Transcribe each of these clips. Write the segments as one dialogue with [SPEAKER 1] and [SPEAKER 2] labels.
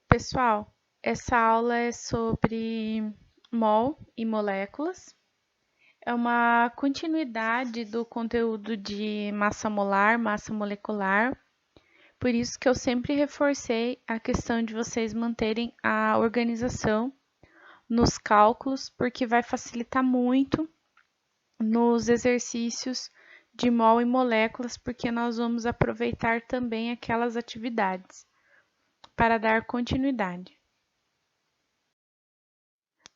[SPEAKER 1] Pessoal, essa aula é sobre mol e moléculas. É uma continuidade do conteúdo de massa molar, massa molecular. Por isso que eu sempre reforcei a questão de vocês manterem a organização nos cálculos, porque vai facilitar muito nos exercícios de mol e moléculas, porque nós vamos aproveitar também aquelas atividades para dar continuidade.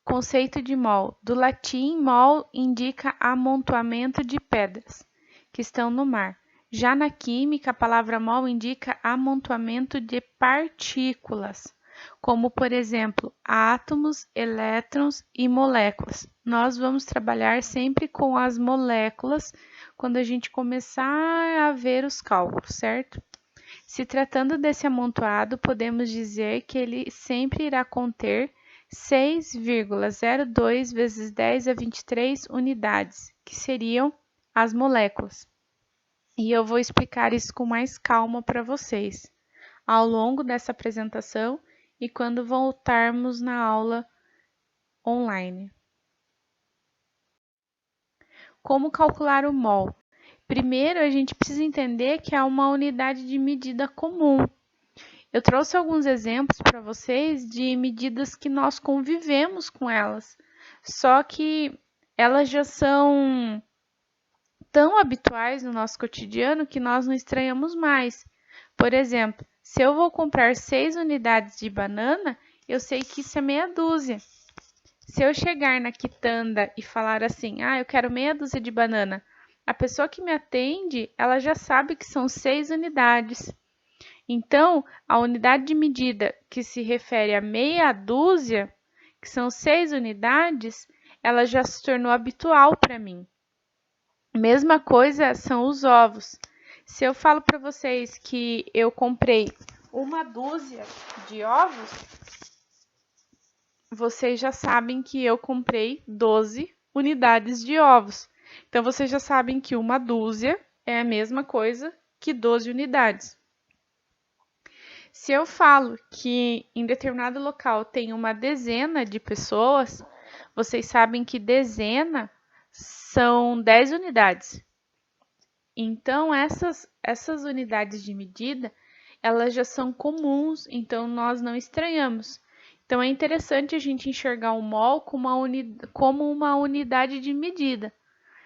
[SPEAKER 1] Conceito de mol. Do latim, mol indica amontoamento de pedras que estão no mar. Já na química, a palavra mol indica amontoamento de partículas, como, por exemplo, átomos, elétrons e moléculas. Nós vamos trabalhar sempre com as moléculas quando a gente começar a ver os cálculos, certo? Se tratando desse amontoado, podemos dizer que ele sempre irá conter 6,02 vezes 10 a 23 unidades, que seriam as moléculas. E eu vou explicar isso com mais calma para vocês ao longo dessa apresentação e quando voltarmos na aula online. Como calcular o mol? Primeiro, a gente precisa entender que é uma unidade de medida comum. Eu trouxe alguns exemplos para vocês de medidas que nós convivemos com elas, só que elas já são tão habituais no nosso cotidiano que nós não estranhamos mais. Por exemplo, se eu vou comprar 6 unidades de banana, eu sei que isso é meia dúzia. Se eu chegar na quitanda e falar assim, eu quero meia dúzia de banana, a pessoa que me atende, ela já sabe que são 6 unidades. Então, a unidade de medida que se refere a meia dúzia, que são 6 unidades, ela já se tornou habitual para mim. Mesma coisa são os ovos. Se eu falo para vocês que eu comprei uma dúzia de ovos, vocês já sabem que eu comprei 12 unidades de ovos. Então, vocês já sabem que uma dúzia é a mesma coisa que 12 unidades. Se eu falo que em determinado local tem uma dezena de pessoas, vocês sabem que dezena são 10 unidades. Então, essas unidades de medida, elas já são comuns, então nós não estranhamos. Então, é interessante a gente enxergar o mol como uma unidade de medida,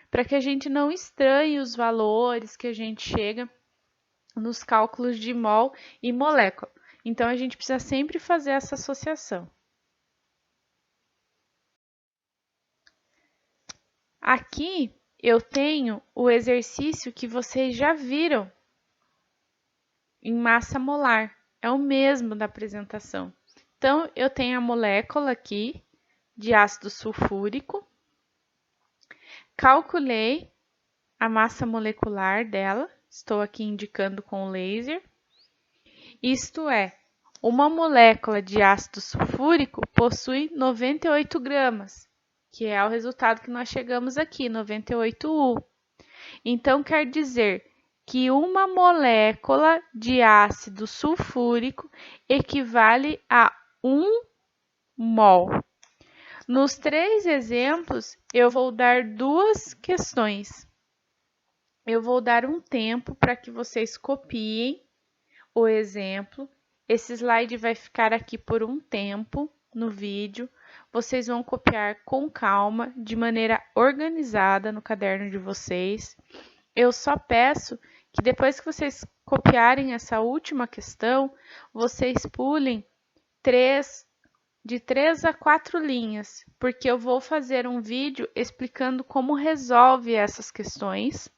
[SPEAKER 1] para que a gente não estranhe os valores que a gente chega nos cálculos de mol e molécula. Então, a gente precisa sempre fazer essa associação. Aqui eu tenho o exercício que vocês já viram em massa molar. É o mesmo da apresentação. Então, eu tenho a molécula aqui de ácido sulfúrico. Calculei a massa molecular dela. Estou aqui indicando com laser. Isto é, uma molécula de ácido sulfúrico possui 98 gramas, que é o resultado que nós chegamos aqui, 98U. Então, quer dizer que uma molécula de ácido sulfúrico equivale a 1 mol. Nos 3 exemplos, eu vou dar 2 questões. Eu vou dar um tempo para que vocês copiem o exemplo. Esse slide vai ficar aqui por um tempo no vídeo. Vocês vão copiar com calma, de maneira organizada no caderno de vocês. Eu só peço que depois que vocês copiarem essa última questão, vocês pulem de 3 a 4 linhas, porque eu vou fazer um vídeo explicando como resolve essas questões,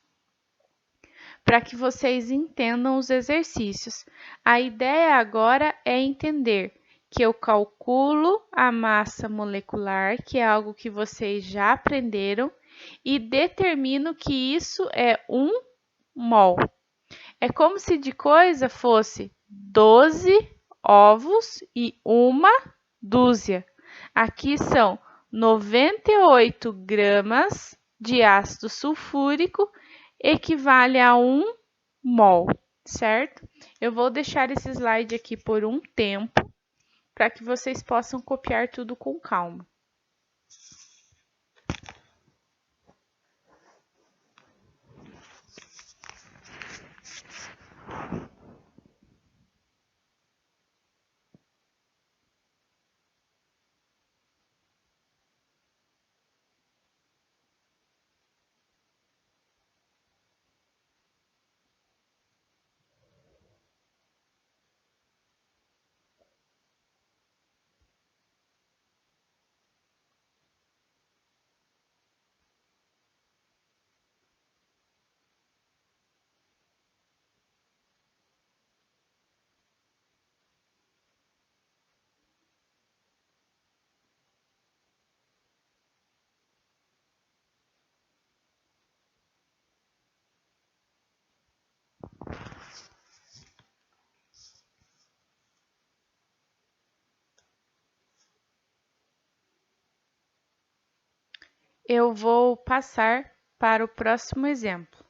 [SPEAKER 1] para que vocês entendam os exercícios. A ideia agora é entender que eu calculo a massa molecular, que é algo que vocês já aprenderam, e determino que isso é 1 mol. É como se de coisa fosse 12 ovos e uma dúzia. Aqui são 98 gramas de ácido sulfúrico, equivale a 1 mol, certo? Eu vou deixar esse slide aqui por um tempo para que vocês possam copiar tudo com calma. Eu vou passar para o próximo exemplo.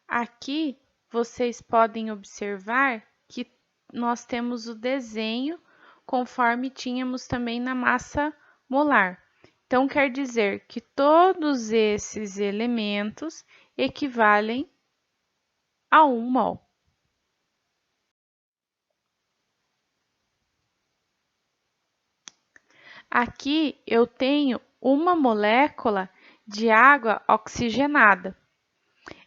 [SPEAKER 1] Aqui vocês podem observar que nós temos o desenho conforme tínhamos também na massa molar. Então, quer dizer que todos esses elementos equivalem a 1 mol. Aqui eu tenho uma molécula de água oxigenada.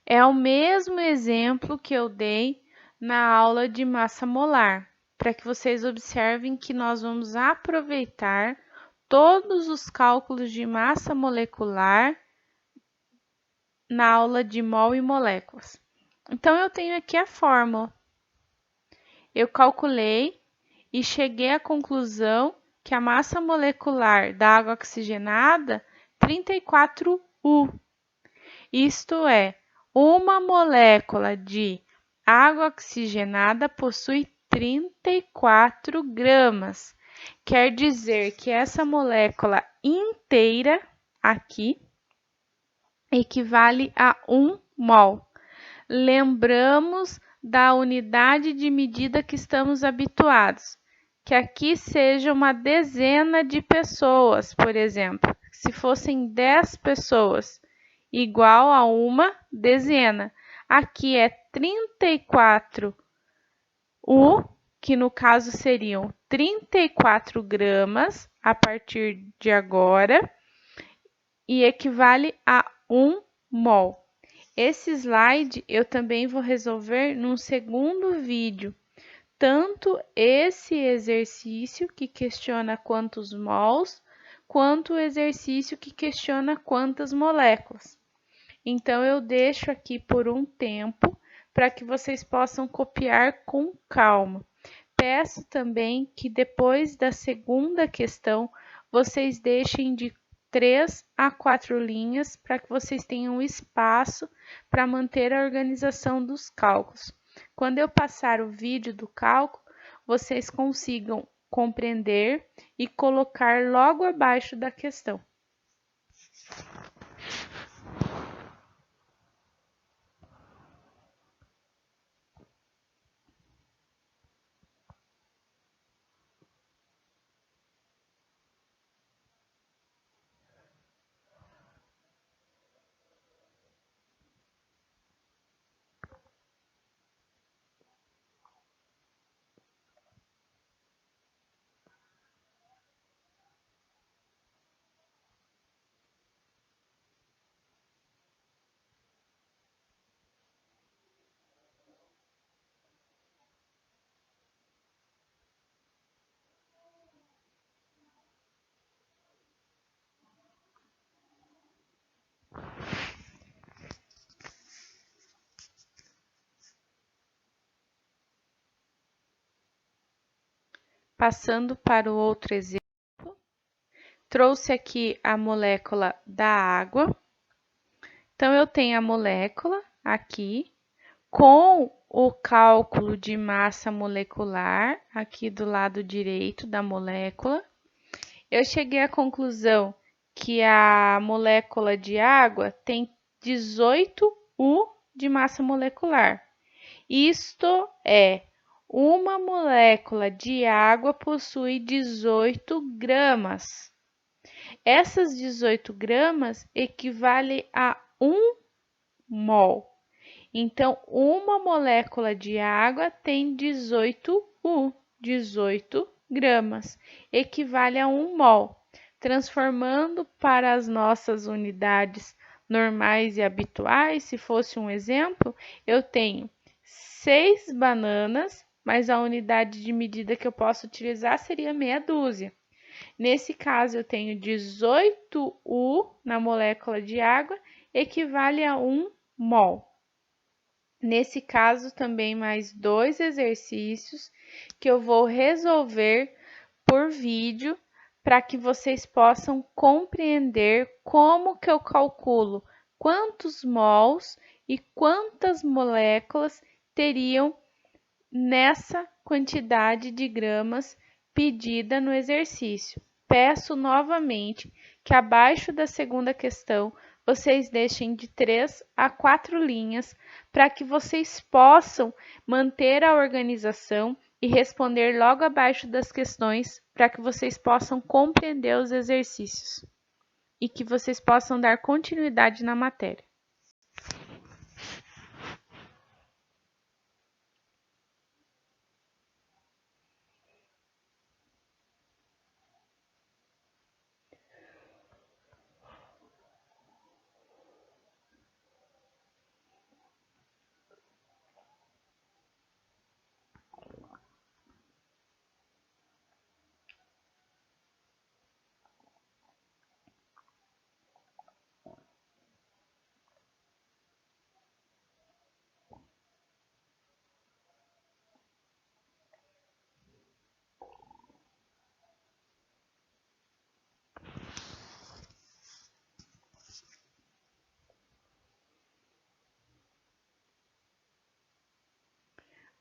[SPEAKER 1] É o mesmo exemplo que eu dei na aula de massa molar, para que vocês observem que nós vamos aproveitar todos os cálculos de massa molecular na aula de mol e moléculas. Então, eu tenho aqui a fórmula. Eu calculei e cheguei à conclusão que a massa molecular da água oxigenada é 34U. Isto é, uma molécula de água oxigenada possui 34 gramas. Quer dizer que essa molécula inteira aqui equivale a 1 mol. Lembramos da unidade de medida que estamos habituados, que aqui seja uma dezena de pessoas, por exemplo. Se fossem 10 pessoas, igual a uma dezena. Aqui é 34U, que no caso seriam 34 gramas a partir de agora, e equivale a 1 mol. Esse slide eu também vou resolver num segundo vídeo, tanto esse exercício que questiona quantos mols, quanto o exercício que questiona quantas moléculas. Então, eu deixo aqui por um tempo para que vocês possam copiar com calma. Peço também que depois da segunda questão, vocês deixem de 3 a 4 linhas para que vocês tenham espaço para manter a organização dos cálculos. Quando eu passar o vídeo do cálculo, vocês consigam compreender e colocar logo abaixo da questão. Passando para o outro exemplo, trouxe aqui a molécula da água. Então, eu tenho a molécula aqui, com o cálculo de massa molecular aqui do lado direito da molécula. Eu cheguei à conclusão que a molécula de água tem 18U de massa molecular. Isto é Uma molécula de água possui 18 gramas. Essas 18 gramas equivalem a 1 mol. Então, uma molécula de água tem 18 gramas, equivale a 1 mol. Transformando para as nossas unidades normais e habituais, se fosse um exemplo, eu tenho 6 bananas, mas a unidade de medida que eu posso utilizar seria meia dúzia. Nesse caso, eu tenho 18 U na molécula de água, equivale a 1 mol. Nesse caso, também mais 2 exercícios que eu vou resolver por vídeo para que vocês possam compreender como que eu calculo quantos mols e quantas moléculas teriam nessa quantidade de gramas pedida no exercício. Peço novamente que abaixo da segunda questão vocês deixem de 3 a 4 linhas para que vocês possam manter a organização e responder logo abaixo das questões para que vocês possam compreender os exercícios e que vocês possam dar continuidade na matéria.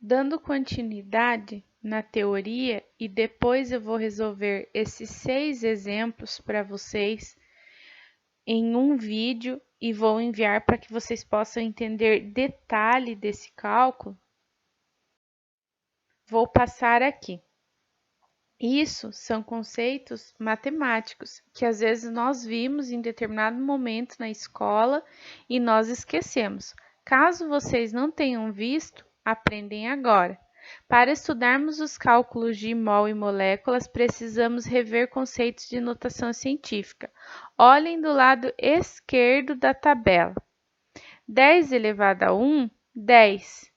[SPEAKER 1] Dando continuidade na teoria e depois eu vou resolver esses 6 exemplos para vocês em um vídeo e vou enviar para que vocês possam entender detalhe desse cálculo. Vou passar aqui. Isso são conceitos matemáticos que às vezes nós vimos em determinado momento na escola e nós esquecemos. Caso vocês não tenham visto, aprendem agora. Para estudarmos os cálculos de mol e moléculas, precisamos rever conceitos de notação científica. Olhem do lado esquerdo da tabela. 10 elevado a 1, 10.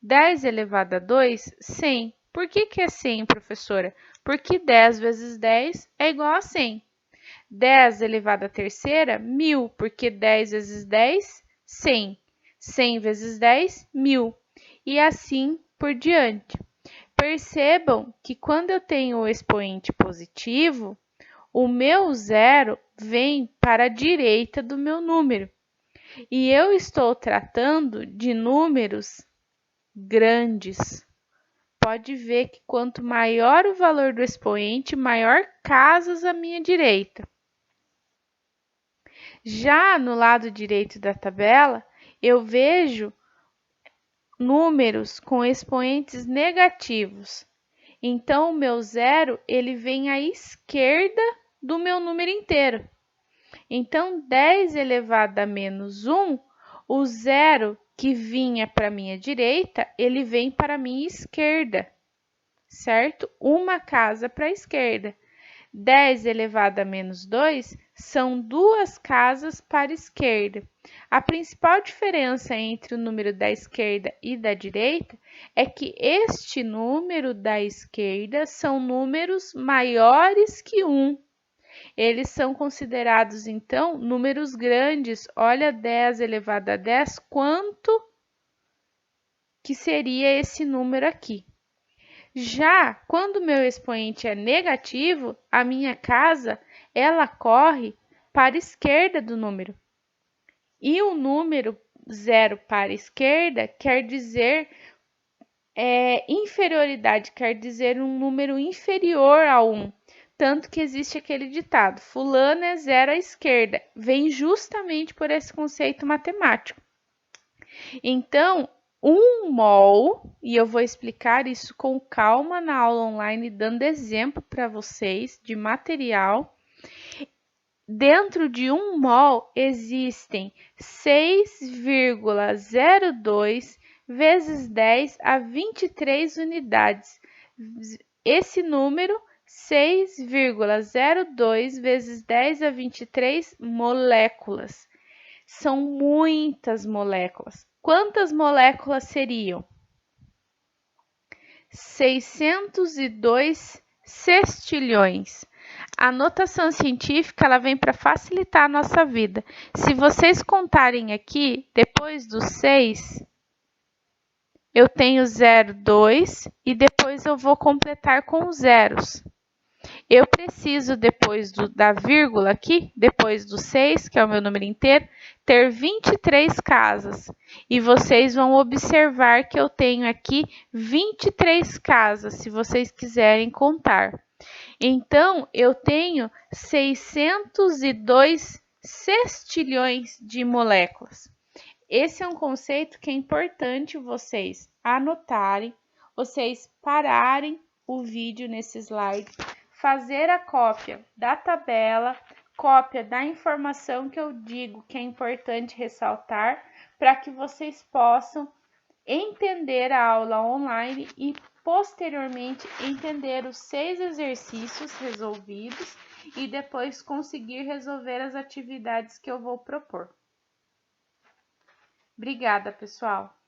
[SPEAKER 1] 10 elevado a 2, 100. Por que é 100, professora? Porque 10 vezes 10 é igual a 100. 10 elevado à terceira, 1000, porque 10 vezes 10, 100. 100 vezes 10, 1000. E assim por diante. Percebam que quando eu tenho o expoente positivo, o meu zero vem para a direita do meu número. E eu estou tratando de números grandes. Pode ver que quanto maior o valor do expoente, maior casas à minha direita. Já no lado direito da tabela, eu vejo números com expoentes negativos. Então, o meu zero ele vem à esquerda do meu número inteiro. Então, 10 elevado a menos 1, o zero que vinha para a minha direita, ele vem para a minha esquerda, certo? Uma casa para a esquerda. 10 elevado a menos 2 são 2 casas para a esquerda. A principal diferença entre o número da esquerda e da direita é que este número da esquerda são números maiores que 1. Eles são considerados, então, números grandes. Olha 10 elevado a 10, quanto que seria esse número aqui. Já quando o meu expoente é negativo, a minha casa ela corre para a esquerda do número. E o número 0 para a esquerda quer dizer inferioridade, quer dizer um número inferior a 1. Tanto que existe aquele ditado, fulano é 0 à esquerda, vem justamente por esse conceito matemático. Então, 1 mol, e eu vou explicar isso com calma na aula online, dando exemplo para vocês de material. Dentro de 1 mol existem 6,02 vezes 10 a 23 unidades. Esse número, 6,02 vezes 10 a 23 moléculas. São muitas moléculas. Quantas moléculas seriam? 602 sextilhões. A notação científica ela vem para facilitar a nossa vida. Se vocês contarem aqui, depois do 6, eu tenho 0,2 e depois eu vou completar com os zeros. Eu preciso, depois da vírgula aqui, depois do 6, que é o meu número inteiro, ter 23 casas. E vocês vão observar que eu tenho aqui 23 casas, se vocês quiserem contar. Então, eu tenho 602 sextilhões de moléculas. Esse é um conceito que é importante vocês anotarem, vocês pararem o vídeo nesse slide, fazer a cópia da tabela, cópia da informação que eu digo que é importante ressaltar, para que vocês possam entender a aula online e posteriormente entender os 6 exercícios resolvidos e depois conseguir resolver as atividades que eu vou propor. Obrigada, pessoal!